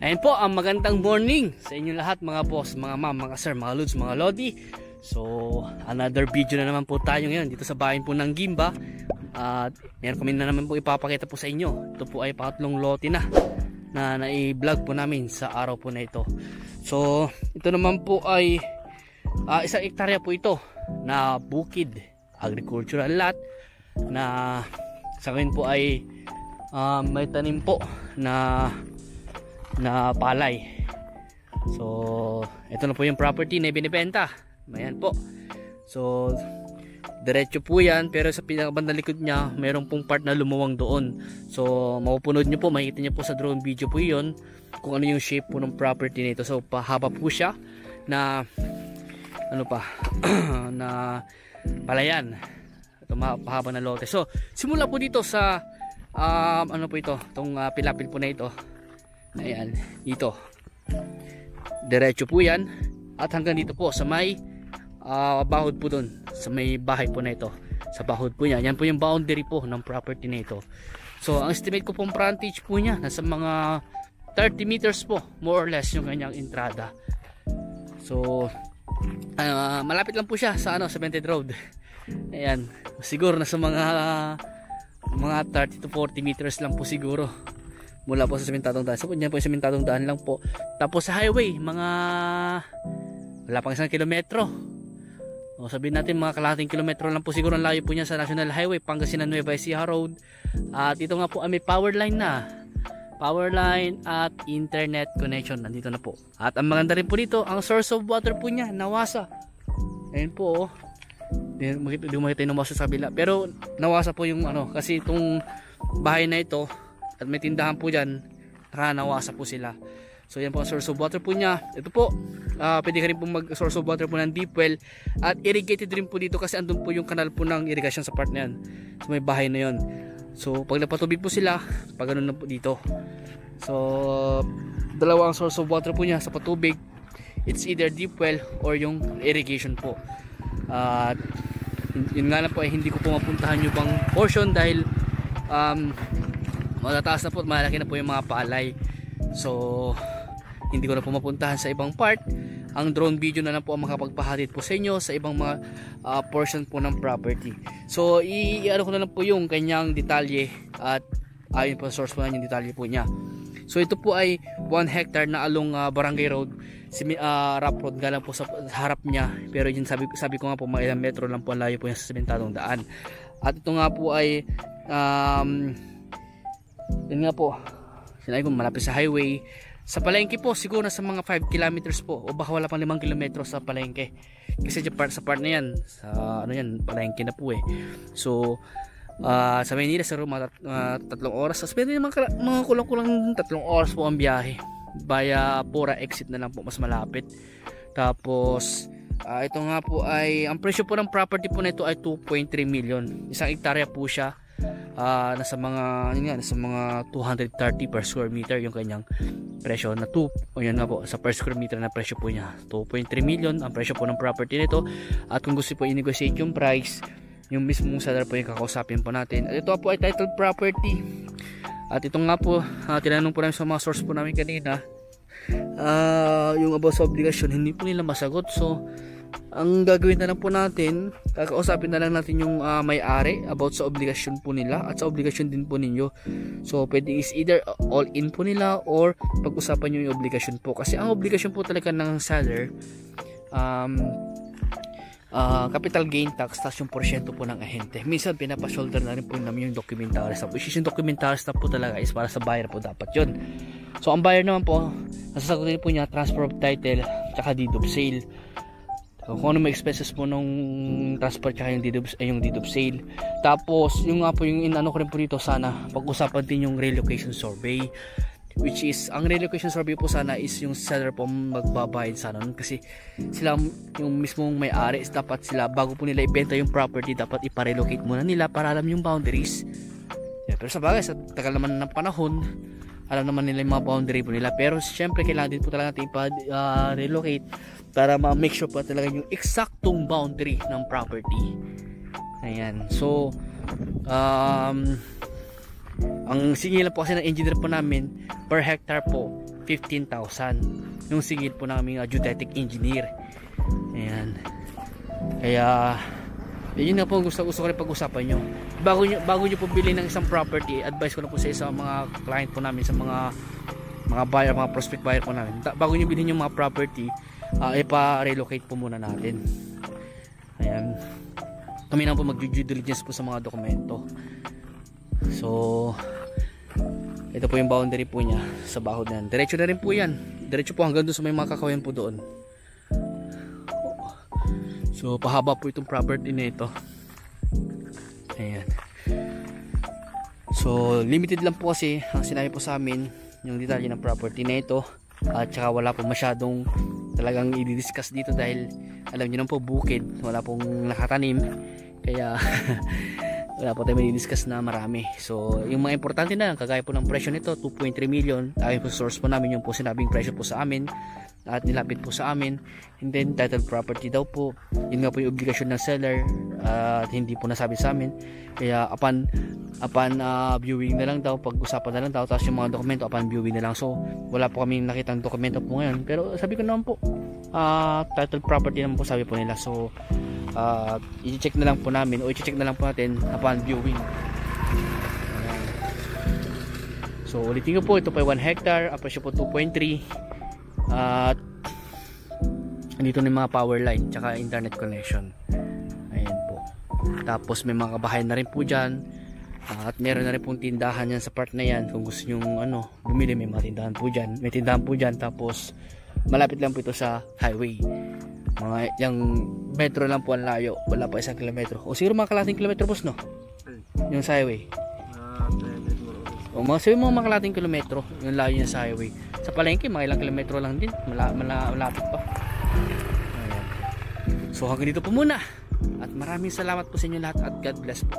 Ayan po, ang magandang morning sa inyo lahat mga boss, mga ma'am, mga sir, mga lods, mga lodi. So, another video na naman po tayo ngayon dito sa bayan po ng Gimba. At meron kami na naman po ipapakita po sa inyo. Ito po ay pangatlong lote na i-vlog po namin sa araw po na ito. So, ito naman po ay isang hektarya po ito na bukid, agricultural lot na sa ngayon po ay may tanim po na palay. So ito na po yung property na binibenta. Ayan po. So diretso po yan, pero sa pinakabandang likod niya mayroon pong part na lumuwang doon. So mapupunod nyo po, makikita nyo po sa drone video po yun kung ano yung shape po ng property nito. So pahaba po siya na ano pa na palayan. Ito pahaba na lote. So simula po dito sa ano po ito, itong pilapil po na ito. Ayan, dito diretso po yan at hanggang dito po sa may bahod po dun, sa may bahay po na ito, sa bahod po niya. Yan po yung boundary po ng property na ito. So ang estimate ko pong frontage po niya nasa mga 30 meters po, more or less yung kanyang entrada. So malapit lang po siya sa cemented road. Ayan, siguro nasa mga 30 to 40 meters lang po siguro mula po sa sementadong daan. So yan po yung sementadong daan lang po. Tapos sa highway, wala pang 1 kilometro. O sabihin natin mga kalahating kilometro lang po siguro ang layo po niya sa National Highway Pangasinan Nueva Ecija Road. At ito nga po may power line na. Power line at internet connection nandito na po. At ang maganda rin po dito, ang source of water po niya, Nawasa. Ayun po, Di makita yung Nawasa sa kabila. Pero Nawasa po yung kasi itong bahay na ito at may tindahan po dyan, Nawasa po sila. So yan po ang source of water po niya. Ito po, pwede ka rin po mag source of water po ng deep well. At irrigated rin po dito kasi andun po yung kanal po ng irrigation sa part na yan. So may bahay na yun. So pag napatubig po sila, pag ganun na po dito. So dalawa ang source of water po niya sa patubig. It's either deep well or yung irrigation po. At yun nga lang po ay hindi ko po mapuntahan yung bang portion dahil matataas na po at malaki na po yung mga palay. So hindi ko na po mapuntahan sa ibang part. Ang drone video na lang po ang makapagpahatid po sa inyo sa ibang mga portion po ng property. So i-ano ko na lang po yung kanyang detalye at ayun po source po na yung detalye po niya. So ito po ay 1 hectare na along Barangay Road, rough road nga lang po sa harap niya. Pero yun sabi ko nga po mga ilang metro lang po ang layo po yung sa sementadong daan. At ito nga po ay yun nga po, sinabi ko malapit sa highway. Sa palengke po siguro nasa mga 5 kilometers po o baka wala pang 5 kilometro sa palengke. Kasi sa part na yan, sa yan, palengke na po eh. So sa Maynila sa Roma 3 oras. Sa pwede mga kulang-kulang 3 oras po ang biyahe. Via Pura exit na lang po, mas malapit. Tapos ito nga po ay ang presyo po ng property po na ito ay 2.3 million. Isang hektarya po siya. Nasa mga 230 per square meter yung kanyang presyo na yun nga po, sa per square meter na presyo po niya 2.3 million ang presyo po ng property nito. At kung gusto po i-negotiate yung price, yung mismong seller po yung kakausapin po natin. At ito po ay titled property. At ito nga po, tinanong po namin sa mga source po namin kanina, yung about sa obligasyon, hindi po nila masagot. So ang gagawin na lang po natin, kakausapin na lang natin yung may-ari about sa obligasyon po nila at sa obligasyon din po ninyo. So pwede is either all in po nila or pag-usapan nyo yung obligasyon po. Kasi ang obligasyon po talaga ng seller, capital gain tax tas yung porsyento po ng ahente. Minsan pinapa-shoulder na rin po namin yung documentary stuff, which is yung documentary stuff po talaga is para sa buyer po dapat yun. So ang buyer naman po, nasasagutin po niya transfer of title tsaka deed of sale. So, kung ano may expenses po nung transfer tsaka yung deed of sale. Tapos yung nga po yung inano ko rin po dito, sana pag-usapan din yung relocation survey, which is ang relocation survey po sana is yung seller po magbabayad sana nun, kasi sila yung mismong may-ari, dapat sila bago po nila ibenta yung property dapat iparelocate muna nila para alam yung boundaries. Pero sa bagay sa tagal naman ng panahon, alam naman nila yung mga boundary po nila, pero syempre kailangan din po talaga natin ipa-relocate para ma-make sure po talaga yung eksaktong boundary ng property. Ayan. So ang singilan po kasi ng engineer po namin per hectare po 15,000 yung singil po ng aming geodetic engineer. Ayan. Kaya yun na po gusto ko rin pag-usapan nyo. Bago nyo po bilhin ng isang property, advice ko na po sa isa mga client po namin, sa mga buyer, mga prospect buyer po namin, bago nyo bilhin yung mga property, ipa-relocate po muna natin. Ayan, kami na po mag-due diligence po sa mga dokumento. So ito po yung boundary po niya sa bahod na yan. Diretso na rin po yan, diretso po hanggang doon sa may mga kakawayan po doon. So pahaba po itong property na ito. Ayan. So limited lang po kasi ang sinabi po sa amin yung detalye ng property na ito, at saka wala po masyadong talagang i-discuss dito dahil alam niyo naman po bukid, wala pong nakatanim, kaya wala po tayong i-discuss na marami. So yung mga importante na lang, kagaya po ng presyo nito 2.3 million, ayon po source po namin yung po sinabing presyo po sa amin at nilapit po sa amin. And then title property daw po, yun nga po yung obligasyon ng seller, at hindi po nasabi sa amin. Kaya upon viewing na lang daw, pag-usapan na lang daw, tapos yung mga dokumento upon viewing na lang. So wala po kami nakitang dokumento po ngayon, pero sabi ko naman po title property naman po sabi po nila. So i-check na lang po namin, o i-check na lang po natin upon viewing. So ulitin ko po, ito po 1 hectare, presyo po 2.3, at andito na yung mga power line tsaka internet connection. Ayan po. Tapos may mga kabahayan na rin po dyan, at meron na rin pong tindahan yan sa part na yan. Kung gusto nyo bumili, may mga tindahan po dyan, may tindahan po dyan. Tapos malapit lang po ito sa highway, mga yung metro lang po ang layo, wala pa 1 kilometro, o siguro mga kalating kilometro boss, no? Yung sa highway, o mga kalating kilometro yung layo niya sa highway. Sa palengke mga ilang kilometro lang din, malapit pa. Ayan. So hanggang dito po muna, at maraming salamat po sa inyo lahat, at God bless po.